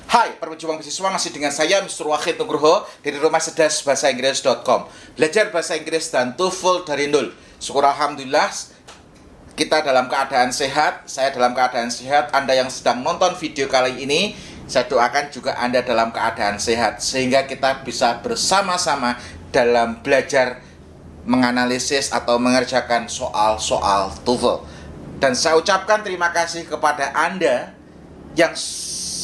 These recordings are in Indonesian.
Hai, perjuangan beasiswa masih dengan saya Mr. Wahid Nugroho dari Rumah Cerdas Bahasa Inggris.com. Belajar bahasa Inggris dan TOEFL dari nol. Syukur alhamdulillah kita dalam keadaan sehat, saya dalam keadaan sehat. Anda yang sedang nonton video kali ini, saya doakan juga Anda dalam keadaan sehat sehingga kita bisa bersama-sama dalam belajar menganalisis atau mengerjakan soal-soal TOEFL. Dan saya ucapkan terima kasih kepada Anda yang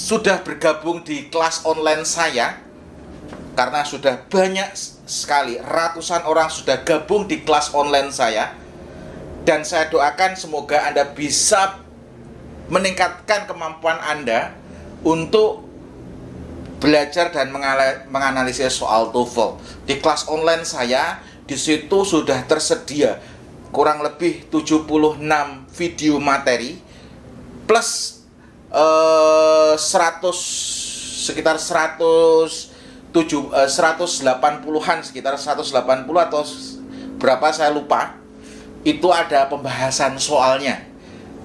sudah bergabung di kelas online saya, karena sudah banyak sekali, ratusan orang sudah gabung di kelas online saya. Dan saya doakan semoga Anda bisa meningkatkan kemampuan Anda untuk belajar dan menganalisis soal TOEFL. Di kelas online saya, di situ sudah tersedia kurang lebih 76 video materi plus sekitar 180-an, sekitar 180 atau berapa saya lupa. Itu ada pembahasan soalnya.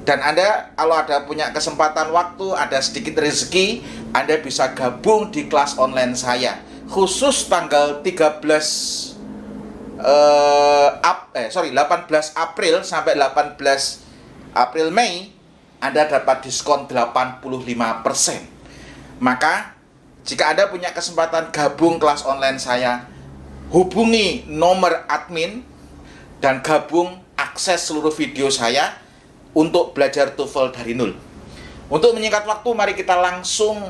Dan Anda kalau ada punya kesempatan waktu, ada sedikit rezeki, Anda bisa gabung di kelas online saya. Khusus tanggal 18 April sampai 18 April Mei, Anda dapat diskon 85%. Maka jika Anda punya kesempatan gabung kelas online saya, hubungi nomor admin dan gabung akses seluruh video saya untuk belajar TOEFL dari nol. Untuk menyingkat waktu, mari kita langsung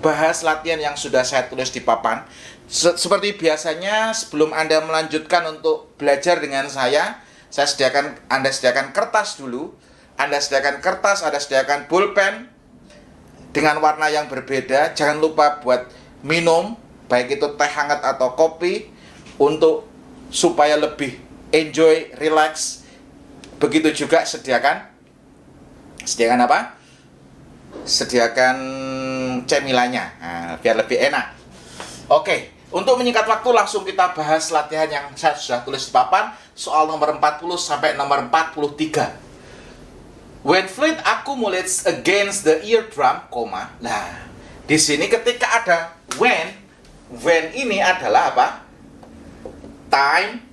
bahas latihan yang sudah saya tulis di papan. Seperti biasanya, sebelum Anda melanjutkan untuk belajar dengan saya Anda sediakan kertas dulu. Anda sediakan kertas, Anda sediakan pulpen dengan warna yang berbeda. Jangan lupa buat minum, baik itu teh hangat atau kopi, untuk supaya lebih enjoy, relax. Begitu juga sediakan apa? Sediakan cemilanya, biar lebih enak. Oke, untuk menyingkat waktu langsung kita bahas latihan yang saya sudah tulis di papan. Soal nomor 40 sampai nomor 43. When fluid accumulates against the eardrum, nah, di sini ketika ada when ini adalah apa? Time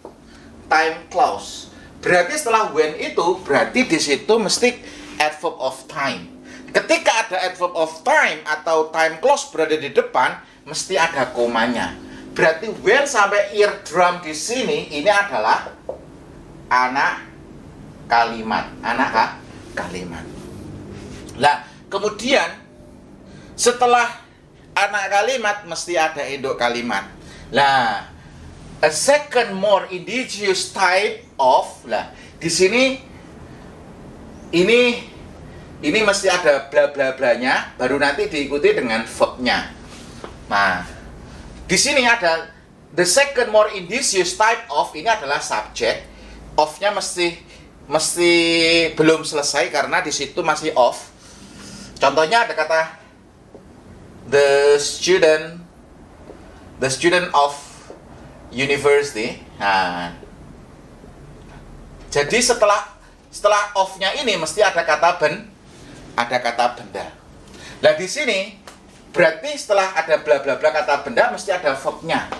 clause. Berarti setelah when itu, berarti di situ mesti adverb of time. Ketika ada adverb of time atau time clause berada di depan, mesti ada komanya. Berarti when sampai eardrum di sini, ini adalah anak kalimat. Kalimat. Nah, kemudian setelah anak kalimat mesti ada induk kalimat. Nah, a second more indigenous type of, di sini ini mesti ada bla bla blanya, baru nanti diikuti dengan verbnya. Nah, di sini ada the second more indigenous type of, ini adalah subjek. Of-nya mesti belum selesai karena di situ masih off. Contohnya ada kata the student of university. Nah, jadi setelah off-nya ini mesti ada kata benda. Nah, di sini berarti setelah ada bla bla bla kata benda mesti ada verb-nya.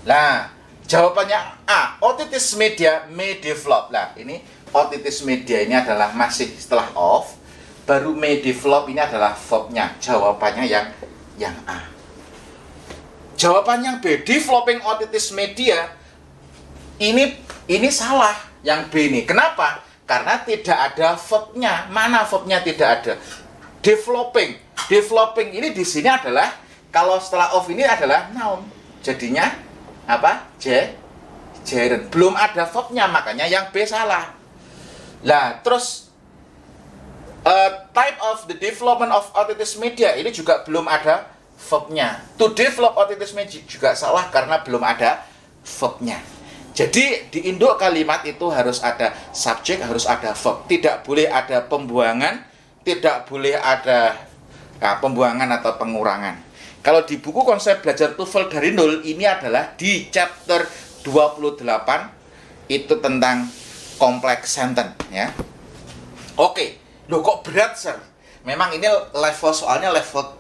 Nah, jawabannya A. Otitis media may develop. Nah, ini otitis media ini adalah masih setelah off, baru may develop ini adalah verb-nya. Jawabannya yang A. Jawaban yang B, developing otitis media, ini salah. Yang B ini. Kenapa? Karena tidak ada verb-nya. Mana verb-nya tidak ada? Developing ini di sini adalah, kalau setelah off ini adalah noun. Jadinya apa? Gerund. Belum ada verb-nya, makanya yang B salah. Nah, terus type of the development of otitis media ini juga belum ada verb-nya. To develop otitis media juga salah karena belum ada verb-nya. Jadi di induk kalimat itu harus ada subjek, harus ada verb. Tidak boleh ada pembuangan, tidak boleh ada pembuangan atau pengurangan. Kalau di buku konsep belajar TOEFL dari nol, ini adalah di chapter 28, itu tentang complex sentence, ya. Oke, loh kok berat, Sir? Memang ini level soalnya level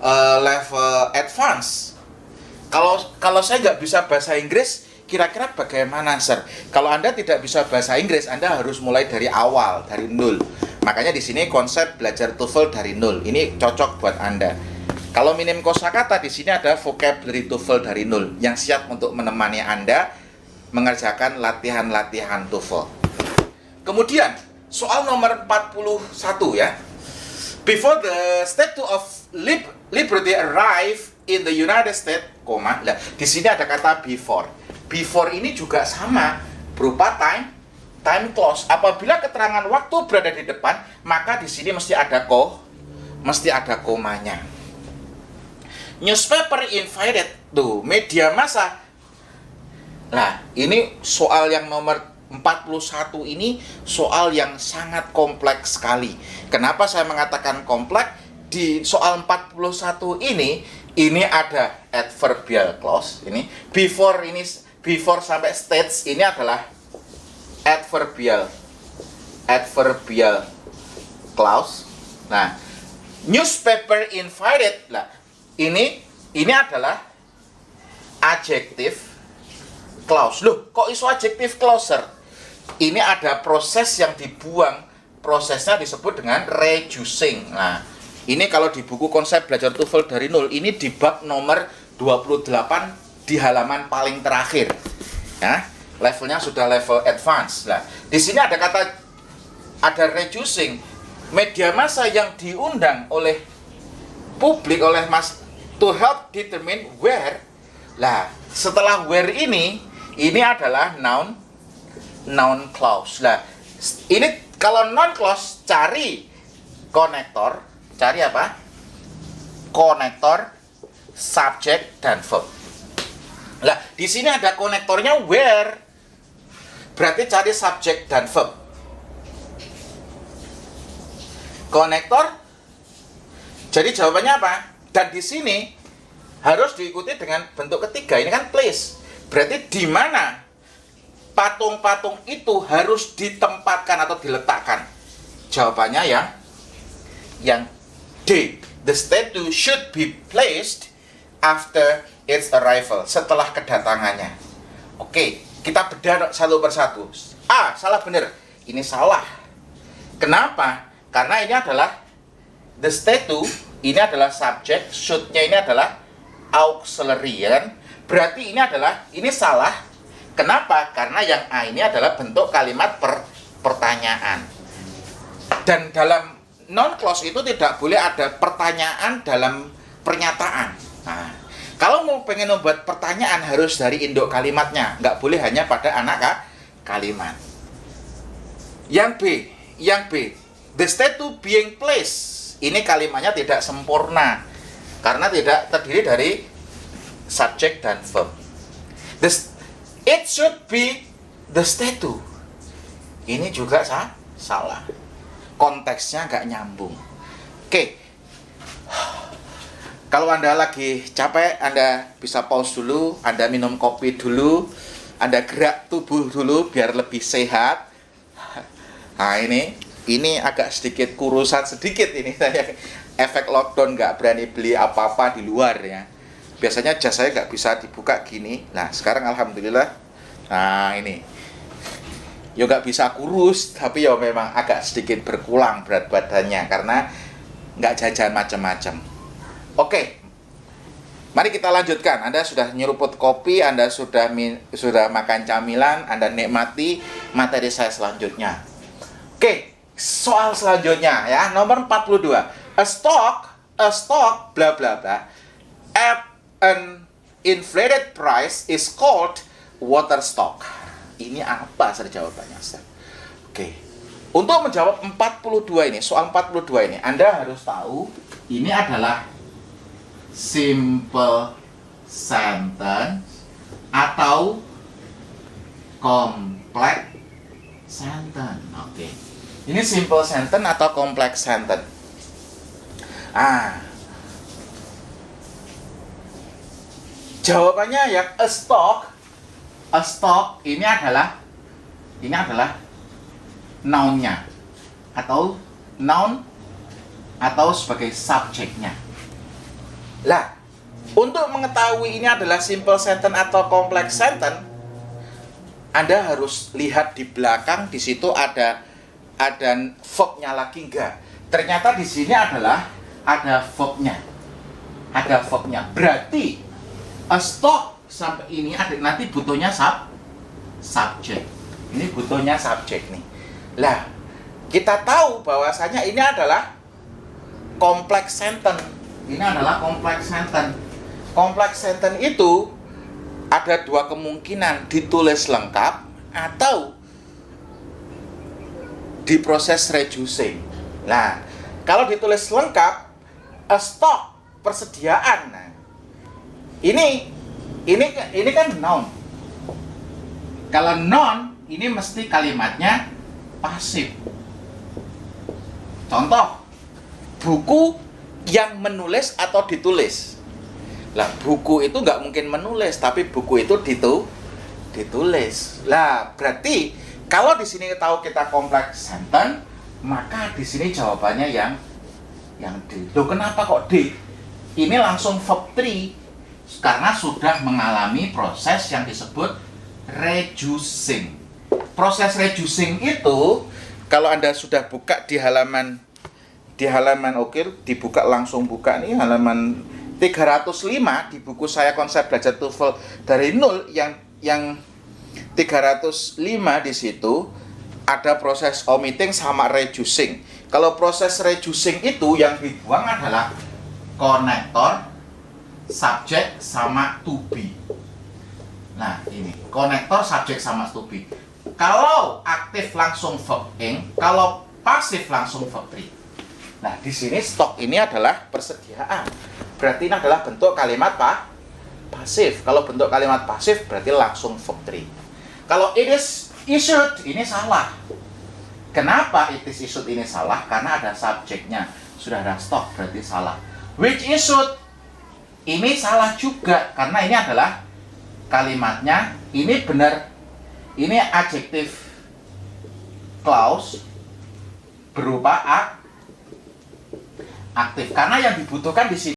level advance. Kalau saya nggak bisa bahasa Inggris, kira-kira bagaimana, Sir? Kalau Anda tidak bisa bahasa Inggris, Anda harus mulai dari awal, dari nol. Makanya di sini konsep belajar TOEFL dari nol. Ini cocok buat Anda. Kalau minim kosakata, di sini ada vocabulary TOEFL dari nol yang siap untuk menemani Anda mengerjakan latihan-latihan TOEFL. Kemudian, soal nomor 41 ya. Before the Statue of Liberty arrived in the United States, nah, di sini ada kata before. Before ini juga sama, berupa time clause. Apabila keterangan waktu berada di depan, maka di sini mesti ada komanya. Newspaper invited, tuh, media massa. Nah, ini soal yang nomor 41 ini soal yang sangat kompleks sekali. Kenapa saya mengatakan kompleks? Di soal 41 ini ada adverbial clause, ini before sampai states ini adalah adverbial clause. Nah, newspaper invited, lah ini adalah adjective clause. Loh, kok iso adjective clause, Sir? Ini ada proses yang dibuang. Prosesnya disebut dengan reducing. Nah, ini kalau di buku konsep belajar TOEFL dari nol, ini di bab nomor 28 di halaman paling terakhir. Ya, levelnya sudah level advance. Nah, di sini ada reducing. Media massa yang diundang oleh publik, oleh Mas, to help determine where. Lah, setelah where ini adalah noun clause. Lah, ini kalau noun clause cari konektor, cari apa? Konektor, subject dan verb. Lah, di sini ada konektornya where. Berarti cari subject dan verb. Konektor. Jadi jawabannya apa? Dan di sini harus diikuti dengan bentuk ketiga. Ini kan place. Berarti di mana patung-patung itu harus ditempatkan atau diletakkan? Jawabannya yang D. The statue should be placed after its arrival. Setelah kedatangannya. Oke, kita bedah satu persatu. Salah benar. Ini salah. Kenapa? Karena ini adalah the statue, ini adalah subject, should-nya ini adalah auxiliary, ya kan? Berarti ini salah. Kenapa? Karena yang A ini adalah bentuk kalimat pertanyaan. Dan dalam non-clause itu tidak boleh ada pertanyaan dalam pernyataan. Nah, kalau mau pengen membuat pertanyaan harus dari induk kalimatnya, nggak boleh hanya pada anak kalimat. Yang B, the statue being placed, ini kalimatnya tidak sempurna karena tidak terdiri dari subject dan verb. It should be the statue. Ini juga salah. Konteksnya nggak nyambung. Oke. Kalau Anda lagi capek, Anda bisa pause dulu, Anda minum kopi dulu, Anda gerak tubuh dulu biar lebih sehat. Nah, ini agak sedikit kurusan sedikit ini saya. Efek lockdown, nggak berani beli apa-apa di luar ya. Biasanya jas saya nggak bisa dibuka gini. Nah, sekarang alhamdulillah. Nah, ini. Ya nggak bisa kurus, tapi ya memang agak sedikit berkurang berat badannya karena nggak jajan macam-macam. Oke. Mari kita lanjutkan. Anda sudah nyeruput kopi, Anda sudah makan camilan, Anda nikmati materi saya selanjutnya. Oke, soal selanjutnya ya, nomor 42. A stock bla bla bla at an inflated price is called water stock. Ini apa saja jawabannya, Ustaz? Oke. Untuk menjawab 42 ini, soal 42 ini, Anda harus tahu ini adalah simple sentence atau complex sentence. Oke. Ini simple sentence atau complex sentence. Jawabannya ya a stock ini adalah noun-nya atau noun atau sebagai subjeknya. Lah, untuk mengetahui ini adalah simple sentence atau complex sentence, Anda harus lihat di belakang, di situ ada verb-nya lagi enggak. Ternyata di sini adalah ada verb-nya. Ada verb-nya. Berarti stop sampai ini ada nanti butuhnya subjek. Ini butuhnya subjek nih. Lah, kita tahu bahwasanya ini adalah complex sentence. Ini adalah complex sentence. Complex sentence itu ada dua kemungkinan, ditulis lengkap atau diproses reducing. Nah, kalau ditulis lengkap, stok persediaan. Nah, ini kan noun. Kalau noun, ini mesti kalimatnya pasif. Contoh, buku yang menulis atau ditulis. Lah, buku itu nggak mungkin menulis, tapi buku itu ditulis. Lah, berarti kalau di sini tahu kita complex sentence, maka di sini jawabannya yang D. Loh, kenapa kok D? Ini langsung verb 3 karena sudah mengalami proses yang disebut reducing. Proses reducing itu kalau Anda sudah buka di halaman oke, dibuka langsung buka nih halaman 305 di buku saya Konsep Belajar TOEFL dari Nol yang 305 di situ ada proses omitting sama reducing. Kalau proses reducing itu yang dibuang adalah konektor, subjek sama to be. Nah, ini konektor, subjek sama to be. Kalau aktif langsung verb ing, kalau pasif langsung verb 3. Nah, di sini stok ini adalah persediaan. Berarti ini adalah bentuk kalimat pasif. Kalau bentuk kalimat pasif berarti langsung verb 3. Kalau it is issued, ini salah. Kenapa it is issued ini salah? Karena ada subjeknya. Sudah ada stok, berarti salah. Which issued, ini salah juga. Karena ini adalah kalimatnya, ini benar. Ini adjective clause berupa aktif. Karena yang dibutuhkan di sini